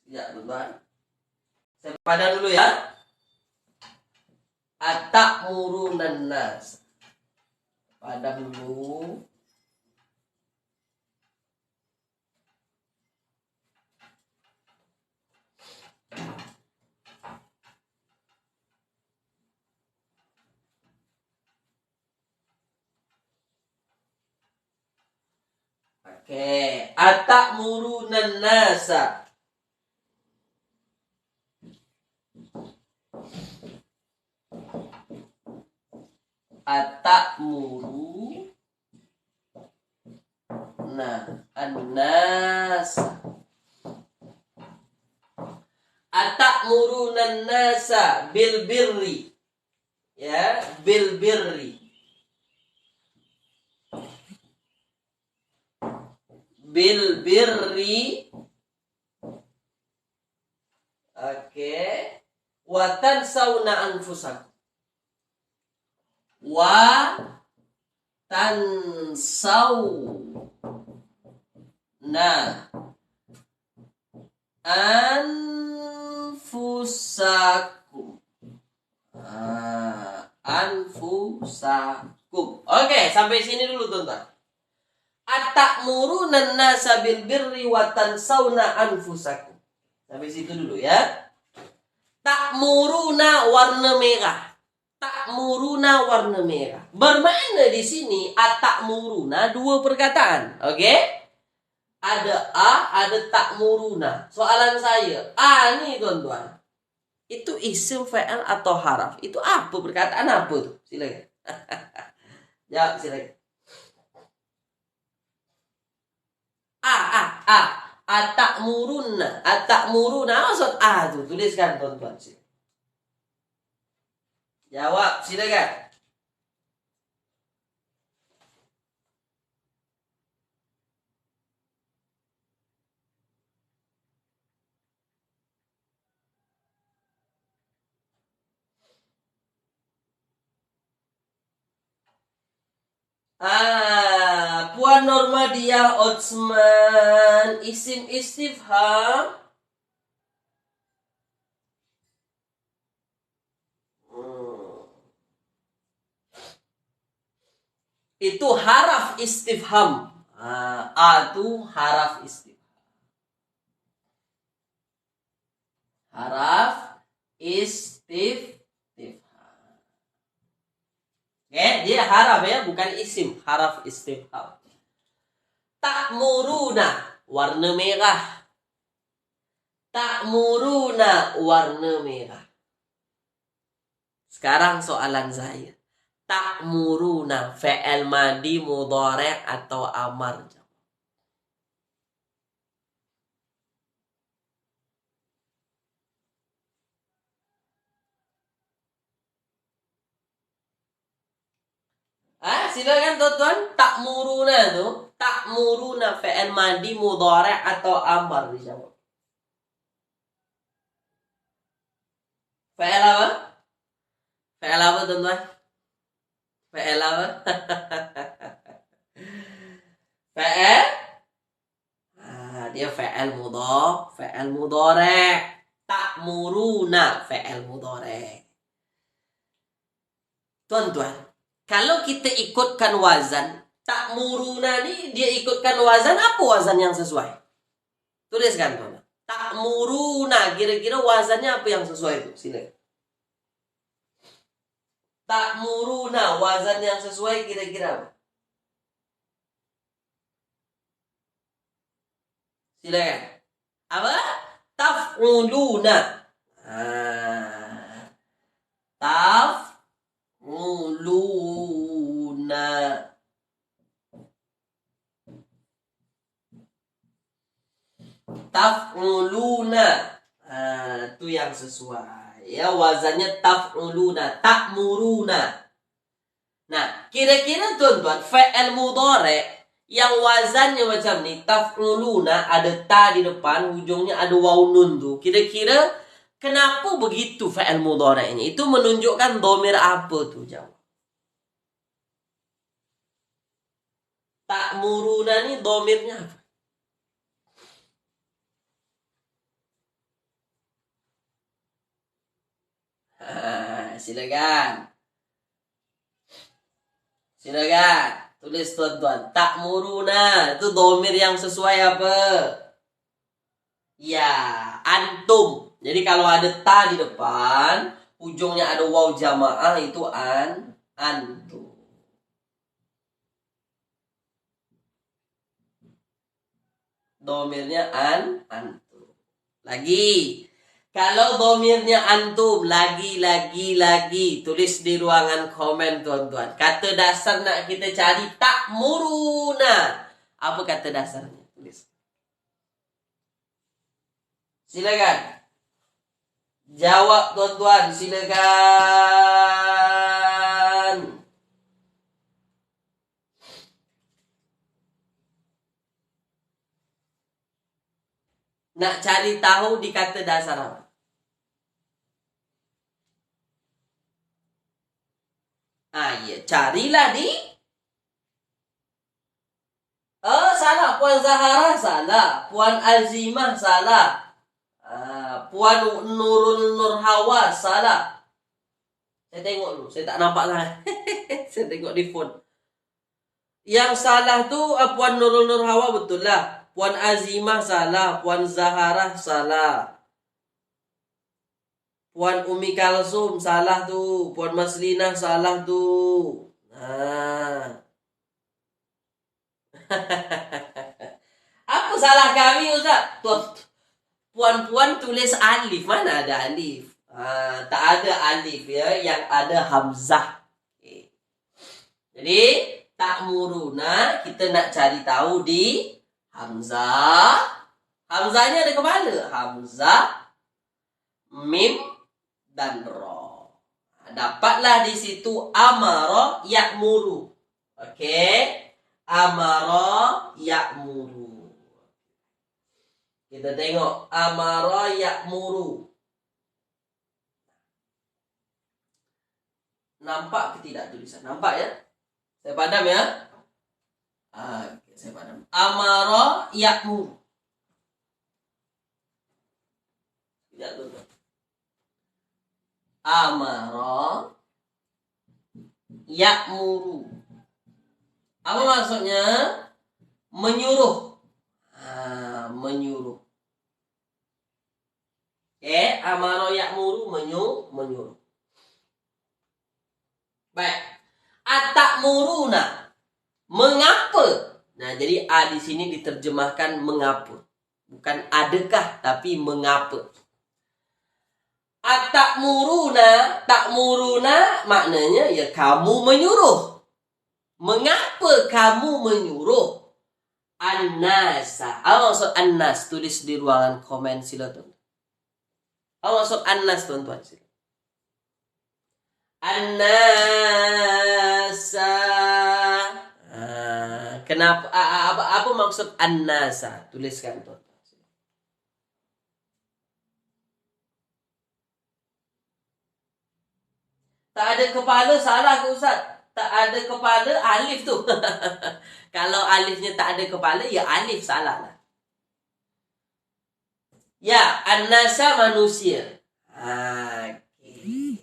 Ya, teman. Saya padam dulu ya. Atamuruna nasa. Padam dulu. Oke, atamuruna nasa. Atamuru an-nasa. Atamuruna an-nasa bil birri. Ya, bil birri. Bil birri. Oke. Wa tansawna anfusakum. Wa tansawna anfusakum. Anfusakum. Oke, sampai sini dulu teman-teman. Atamuruna nasa bil birri wa tansawna anfusakum. Sampai situ dulu ya. Ta'muruna warna merah. Ta'muruna warna merah. Bermakna di sini atamuruna dua perkataan. Oke? ada a, ada ta'muruna. Soalan saya, a nih tuan-tuan, itu isim fa'il atau haraf? Itu apa, perkataan apa tuh? Silakan. Jawab silakan. A. At-ta'muruna. At-ta'muruna. Maksud a tuh, tuliskan tuan-tuan. Jawab silakan. Puan Normadia Otsman, isim istifham. Itu haraf istifham. A itu haraf istifham. Haraf istifham. Dia haraf ya, bukan isim. Haraf istifham. Ta'muruna, warna merah. Ta'muruna, warna merah. Sekarang soalan saya. Ta'muruna, fi'il madi, mudhari' atau amar? Silakan tuan-tuan. Ta'muruna tuh, ta'muruna fi'il madi, mudhari' atau amar dijawab. Fi'il apa? Fi'il apa tuan-tuan? Fi'il apa? Fi'il? Dia fi'il mudhari'. Ta'muruna fi'il mudhari'. Tuan-tuan, kalau kita ikutkan wazan, ta'muruna nih dia ikutkan wazan, apa wazan yang sesuai? Tuliskan tuan. Ta'muruna, kira-kira wazannya apa yang sesuai itu? Silakan. Ta'muruna, wazan yang sesuai kira-kira apa? Silakan. Apa? Taf'uluna. Taf'uluna. Taf'uluna. Itu yang sesuai. Ya, wazannya taf'uluna, ta'muruna. Nah, kira-kira tuan-tuan, fi'il mudhari' yang wazannya macam ni, taf'uluna, ada ta di depan, ujungnya ada waw nun tuh. Kira-kira kenapa begitu fi'il mudhari' ini? Itu menunjukkan dhamir apa tuh? Jawab. Ta'muruna ni dhamirnya apa? Silakan. Silakan. Tulis tuan-tuan. Ta'muruna. Itu dhamir yang sesuai apa? Ya, antum. Jadi kalau ada ta di depan, ujungnya ada waw jamaah, itu antum. Dhamirnya antum. Lagi. Kalau domirnya antum, lagi, tulis di ruangan komen tuan-tuan. Kata dasar nak kita cari ta'muruna. Apa kata dasarnya? Tulis. Silakan. Jawab tuan-tuan, silakan. Nak cari tahu di kata dasar apa? Iya, carilah di. Salah. Puan Zahara salah. Puan Azimah salah. Puan Nurul Nurhawa salah. Saya tengok dulu. Saya tak nampak lah. Saya tengok di phone. Yang salah tuh Puan Nurul Nurhawa betul lah. Puan Azimah salah. Puan Zahara salah. Puan Umi Kalsum salah tuh. Puan Maslinah salah tuh. Apa salah kami Ustaz? Puan-puan tulis alif. Mana ada alif? Tak ada alif ya. Yang ada hamzah. Okay. Jadi ta'muruna kita nak cari tahu di hamzah. Hamzahnya ada kepala. Hamzah, mim, dan ra. Dapatlah di situ amara ya'muru. Okey. Amara ya'muru. Kita tengok amara ya'muru. Nampak ke tidak tulisan? Nampak ya? Saya padam ya. Okay, saya padam. Amara ya'muru. Tidak tuh. Amara ya'muru. Apa maksudnya? Menyuruh. Menyuruh. Amara ya'muru menyuruh. Baik. Atakmuruna. Mengapa? Nah, jadi A di sini diterjemahkan mengapa. Bukan adakah, tapi mengapa. Atakmuruna, takmuruna maknanya ya kamu menyuruh. Mengapa kamu menyuruh an-nasa? Apa maksud an-nas? Tulis di ruangan komen sila tuan. Apa maksud an-nas tuan-tuan? An-nasa. Kenapa? Apa maksud an-nasa? Tuliskan tuan. Tak ada kepala, salah ke Ustaz? Tak ada kepala, alif tu. Kalau alifnya tak ada kepala, ya alif salah lah. Ya, an-nasa manusia. Okay.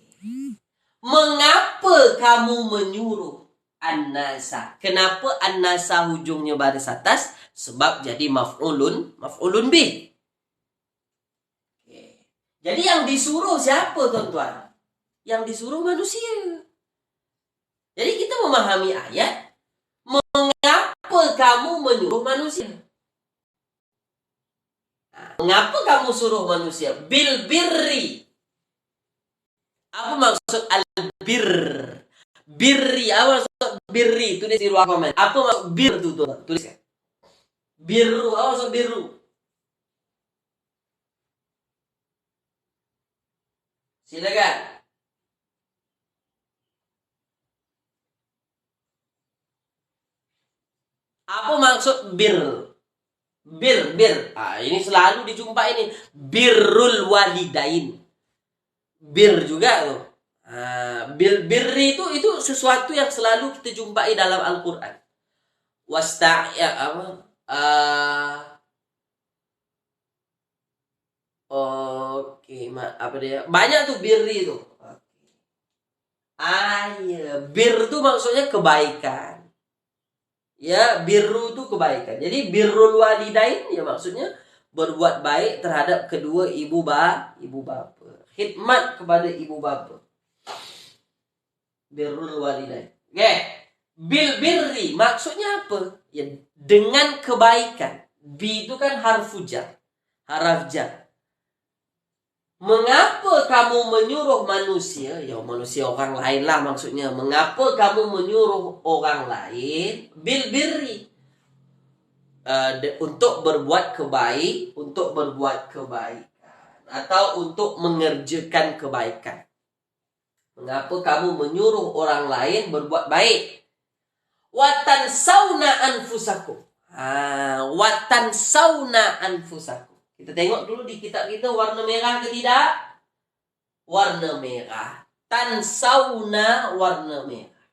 Mengapa kamu menyuruh an-nasa? Kenapa an-nasa hujungnya baris atas? Sebab jadi maf'ulun bih. Okay. Jadi yang disuruh siapa tuan-tuan? Yang disuruh manusia. Jadi kita memahami ayat. Mengapa kamu menyuruh manusia? Mengapa kamu suruh manusia? Bil birri. Apa maksud al-bir? Birri. Apa maksud birri? Tulis di ruang komen. Apa maksud bir itu? Tuliskan. Birru. Apa maksud birru? Silakan. Apa maksud bir? Bir. Ini selalu dijumpai ini. Birrul walidain. Bir juga tuh. Birri itu sesuatu yang selalu kita jumpai dalam Al-Quran. Apa dia? Banyak tuh birri tuh. Ya. Bir itu maksudnya kebaikan. Ya, birru itu kebaikan. Jadi birrul walidain ya maksudnya berbuat baik terhadap kedua ibu bapa. Khidmat kepada ibu bapa. Birrul walidain. Bil birri maksudnya apa? Ya, dengan kebaikan. Bi itu kan harf jar. Mengapa kamu menyuruh manusia? Ya manusia orang lain lah maksudnya. Mengapa kamu menyuruh orang lain? Bil birri. Untuk berbuat kebaikan. Atau untuk mengerjakan kebaikan. Mengapa kamu menyuruh orang lain berbuat baik? Watan sauna anfusakum. Watan sauna anfusakum. Kita tengok dulu di kitab kita warna merah ke tidak? Warna merah. Tansauna warna merah.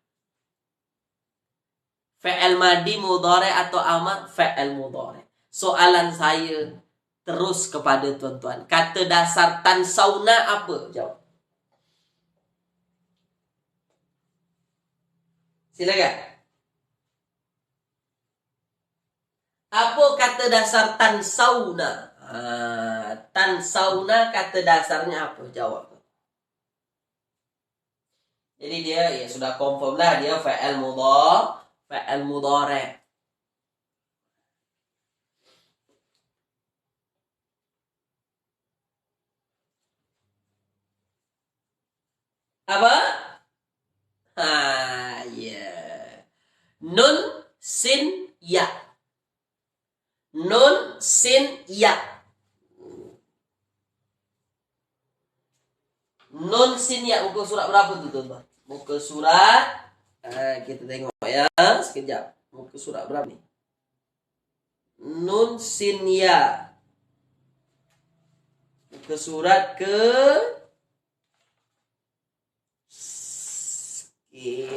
Fi'il madi mudhari atau amar? Fi'il mudhari. Soalan saya terus kepada tuan-tuan. Kata dasar tansauna apa? Jawab. Silakan. Apa kata dasar tansauna? Tansauna kata dasarnya apa? Jawab. Jadi dia ya sudah confirm lah dia fa'il mudhari. Apa? Ya. Nun, sin, ya. Nun, sin, ya. Nun, sin, ya. Muka surat berapa tuh, teman? Muka surat, kita tengok ya, sekejap. Muka surat berapa nih? Nun, sin, ya. Muka surat ke...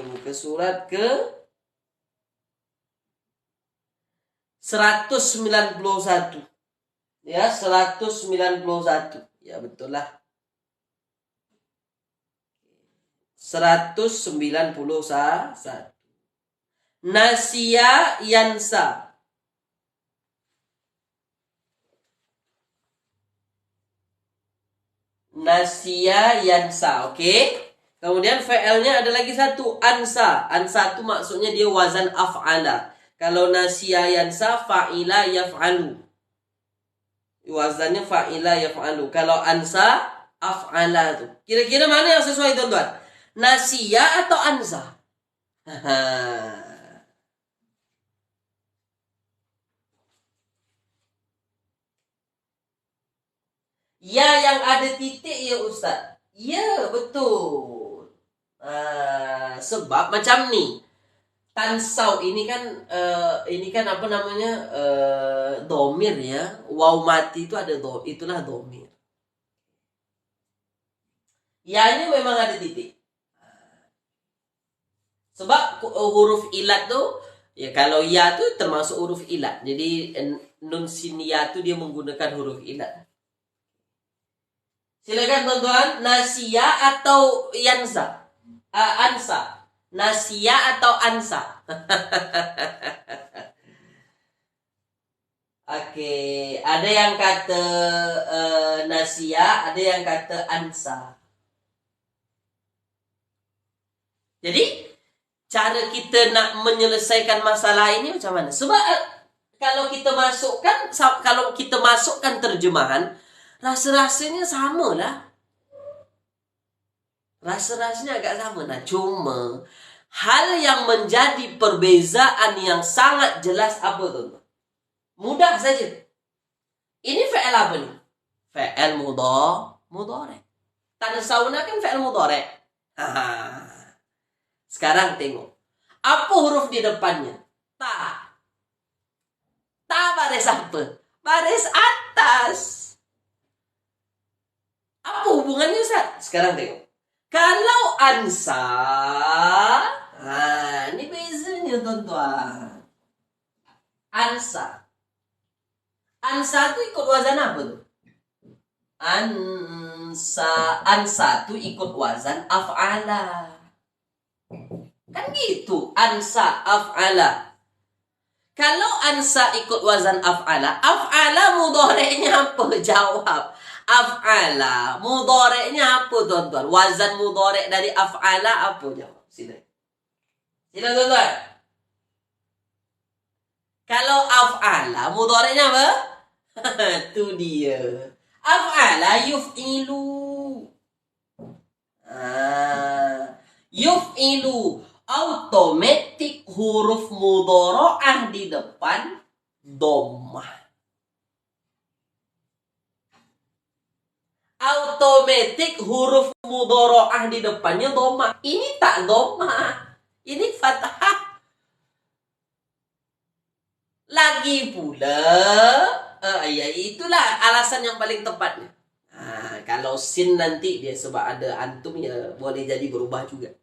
muka surat ke 191. Ya, 191. Ya, betul lah. 191. Nasya yansa. Nasya yansa, oke? Kemudian fi'ilnya ada lagi satu, ansa. Ansa itu maksudnya dia wazan af'ala. Kalau nasya yansa, fa'ila yaf'alu. Wazannya fa'ila yaf'alu. Kalau ansa, af'ala tuh. Kira-kira mana yang sesuai, tuan-tuan? Nasya atau ansa? Ya, yang ada titik ya Ustaz. Ya, betul. Sebab macam nih. Tansau ini kan apa namanya? Domir ya. Waw mati itu ada itulah domir. Ya-nya memang ada titik. Sebab huruf ilat tuh ya, kalau ya tuh termasuk huruf ilat. Jadi nun sin ya tuh dia menggunakan huruf ilat. Silakan teman-teman, nasya atau yansa? Ansa. Nasya atau ansa? Oke, ada yang kata nasya, ada yang kata ansa. Jadi, cara kita nak menyelesaikan masalah ini macam mana? Sebab kalau kita masukkan terjemahan, rasa-rasanya sama lah. Rasa-rasanya agak sama. Nah, cuma hal yang menjadi perbezaan yang sangat jelas apa tuh? Mudah saja. Ini fi'il apa nih? Fi'il mudhari'. Tansawna kan fi'il mudhari'. Sekarang tengok. Apa huruf di depannya? Ta. Ta baris apa? Baris atas. Apa hubungannya, Ustaz? Sekarang tengok. Kalau ansa, ini bezanya, tuan-tuan. Ansa. Ansa itu ikut wazan apa tuh? Ansa itu ikut wazan af'ala. Kan gitu, ansa af'ala. Kalau ansa ikut wazan af'ala, af'ala mudhari'nya apa? Jawab. Af'ala mudhari'nya apa, tuan-tuan? Wazan mudhari' dari af'ala apa? Jawab. Sila, tuan-tuan. Kalau af'ala mudhari'nya apa? Itu dia. Af'ala yuf'ilu. Yuf'ilu. Automatik huruf mudhara'ah di depan dhammah. Automatik huruf mudhara'ah di depannya dhammah. Ini tak dhammah. Ini fathah. Lagi pula, ya itulah alasan yang paling tepatnya. Kalau sin nanti dia sebab ada antum ya boleh jadi berubah juga.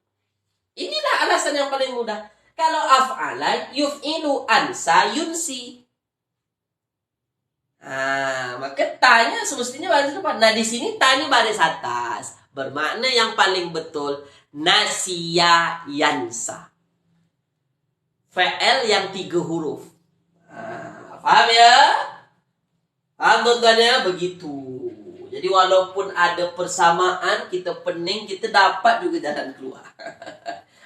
Inilah alasan yang paling mudah. Kalau af'ala yuf'ilu ansa yunsi. Maka tanya semestinya baris depan. Nah, di sini tanya baris atas. Bermakna yang paling betul nasya yansa. Fi'il yang 3 huruf. Paham ya? Paham tuan-tuannya? Begitu. Jadi walaupun ada persamaan, kita pening, kita dapat juga jalan keluar.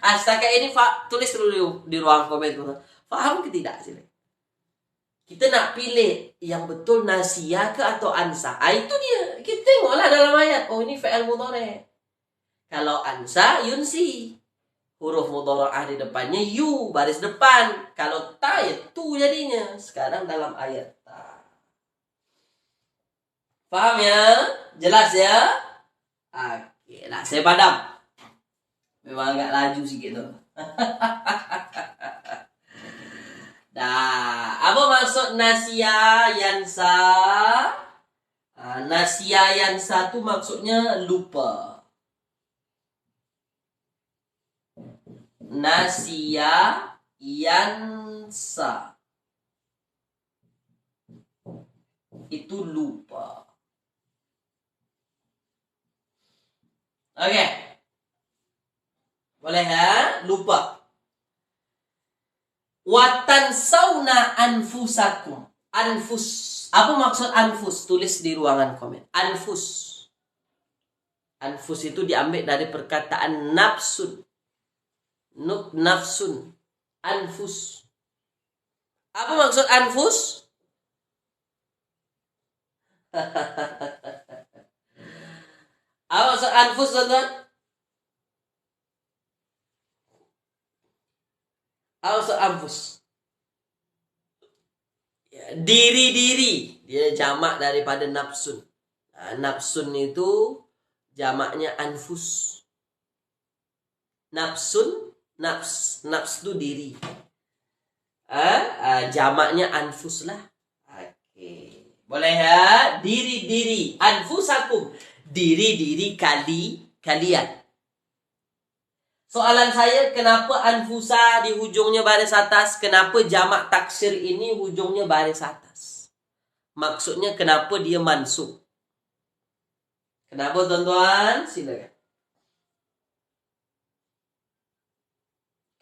Setakat ini tulis dulu di ruang komen. Faham ke tidak sih? Kita nak pilih yang betul nasya ke atau ansa. Itu dia. Kita tengoklah dalam ayat. Oh, ini fi'il mudhari'. Kalau ansa, yunsi. Huruf mudhara'ah di depannya yu, baris depan. Kalau ta, ya tu jadinya. Sekarang dalam ayat ta. Paham ya? Jelas ya? Oke, nah saya padam. Memang agak laju sedikit tuh. Nah, apa maksud nasia yansa? Nasia yansa itu maksudnya lupa. Nasia yansa itu lupa. Oke. Boleh ya? Lupa. Watan sauna anfusakum. Anfus. Apa maksud anfus? Tulis di ruangan komen. Anfus. Anfus itu diambil dari perkataan nafsun. Nafsun. Anfus. Apa maksud anfus? Apa maksud anfus, teman-teman? Apa maksud anfus? Diri-diri. Dia jamak daripada nafsun. Nafsun itu jamaknya anfus. Nafsun, nafs itu diri. Jamaknya anfus lah. Oke. Boleh ya? Diri-diri. Anfusakum. Diri-diri kalian. Soalan saya, kenapa anfusa di hujungnya baris atas? Kenapa jamak taksir ini hujungnya baris atas? Maksudnya kenapa dia mansub? Kenapa, tuan-tuan? Silakan.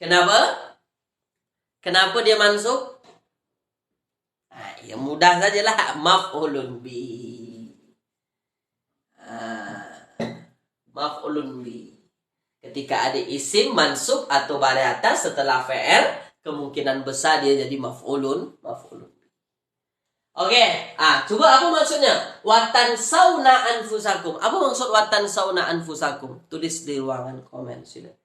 Kenapa? Kenapa dia mansub? Ya mudah sajalah. Maf'ulun bi. Maf'ulun bi. Ketika ada isim mansub atau baris atas setelah fi'il, kemungkinan besar dia jadi maf'ulun. Oke, coba apa maksudnya? Watan sauna anfusakum. Apa maksud watan sauna anfusakum? Tulis di ruangan komen, silakan.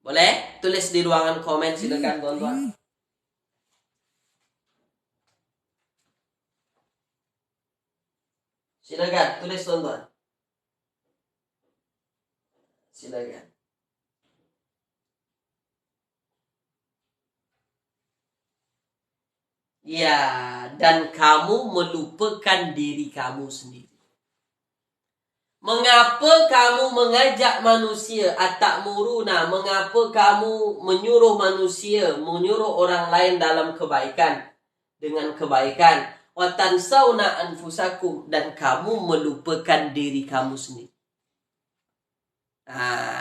Boleh? Tulis di ruangan komen, silakan, tuan-tuan. Silakan, tulis, tuan-tuan. Silakan. Ya, dan kamu melupakan diri kamu sendiri. Mengapa kamu mengajak manusia at-ta'muruna? Mengapa kamu menyuruh manusia, menyuruh orang lain dalam kebaikan, dengan kebaikan? Wa tansawna anfusakum, dan kamu melupakan diri kamu sendiri.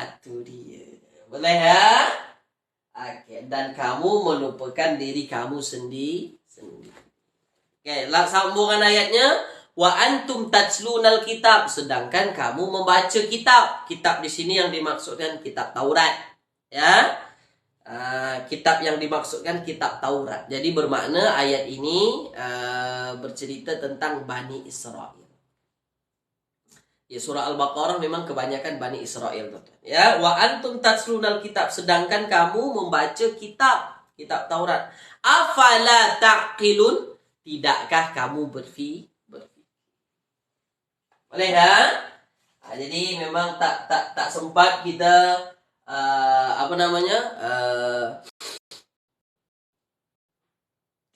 Itu dia. Boleh ya? Oke, dan kamu melupakan diri kamu sendiri. Oke, sambungan ayatnya. Wa antum tatslunal kitab, sedangkan kamu membaca kitab. Kitab di sini yang dimaksudkan kitab Taurat, ya. Kitab yang dimaksudkan kitab Taurat. Jadi bermakna ayat ini bercerita tentang Bani Israel. Ya, surah Al-Baqarah memang kebanyakan Bani Israel, teman-teman. Ya, wa antum tatslunal kitab, sedangkan kamu membaca kitab Taurat. Afala taqilun, tidakkah kamu berfikir? Boleh ya? Jadi memang tak sempat kita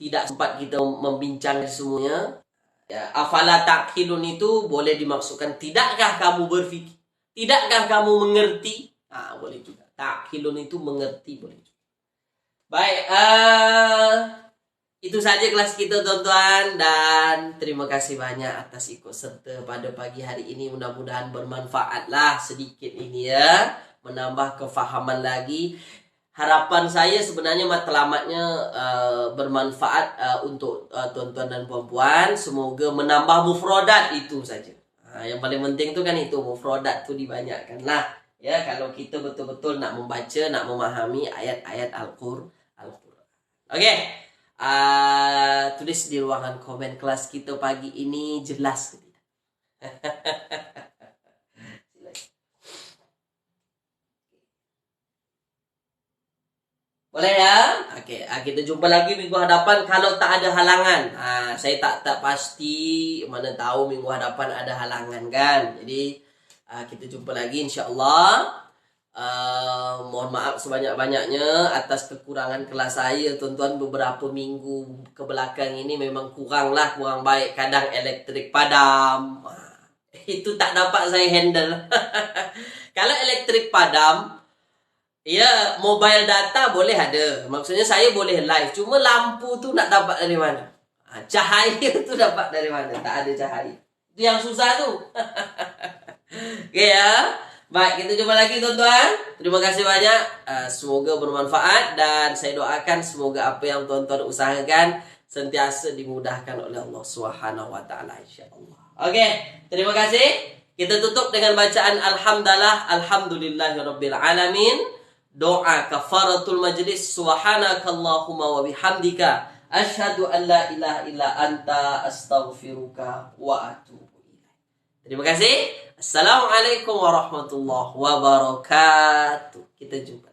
tidak sempat kita membincang semuanya. Ya, afala taqilun itu boleh dimaksudkan tidakkah kamu berfikir? Tidakkah kamu mengerti? Boleh juga. Taqilun itu mengerti, boleh juga. Baik, itu saja kelas kita, teman-tuan, dan terima kasih banyak atas ikut serta pada pagi hari ini. Mudah-mudahan bermanfaatlah sedikit ini ya, menambah kefahaman lagi. Harapan saya sebenarnya matlamatnya bermanfaat untuk tuan-tuan dan puan-puan. Semoga menambah mufrodat, itu saja. Yang paling penting tu kan itu, mufrodat tu dibanyakkan lah ya, kalau kita betul-betul nak membaca, nak memahami ayat-ayat Al-Qur'an. Oke. Tulis di ruangan komen kelas kita pagi ini jelas ke tidak? Boleh ya? Oke, kita jumpa lagi minggu hadapan kalau tak ada halangan. Saya tak pasti, mana tahu minggu hadapan ada halangan kan. Jadi kita jumpa lagi insya-Allah. Mohon maaf sebanyak-banyaknya atas kekurangan kelas saya, tuan-tuan. Beberapa minggu ke belakang ini memang kurang baik. Kadang elektrik padam. Itu tak dapat saya handle. Kalau elektrik padam, ya, mobile data boleh ada. Maksudnya saya boleh live. Cuma lampu tu nak dapat dari mana? Cahaya tu dapat dari mana? Tak ada cahaya. Itu yang susah tu. Okey ya. Baik, kita jumpa lagi tuan-tuan. Terima kasih banyak. Semoga bermanfaat. Dan saya doakan semoga apa yang tuan-tuan usahakan sentiasa dimudahkan oleh Allah SWT, insya-Allah. Okey, terima kasih. Kita tutup dengan bacaan Alhamdulillahirrabbilalamin. Doa kafaratul majlis. Subhanakallahumma wa bihamdika asyhadu an la ilaha illa anta astaghfiruka wa atubu ilaik. Terima kasih. Assalamualaikum warahmatullahi wabarakatuh. Kita jumpa.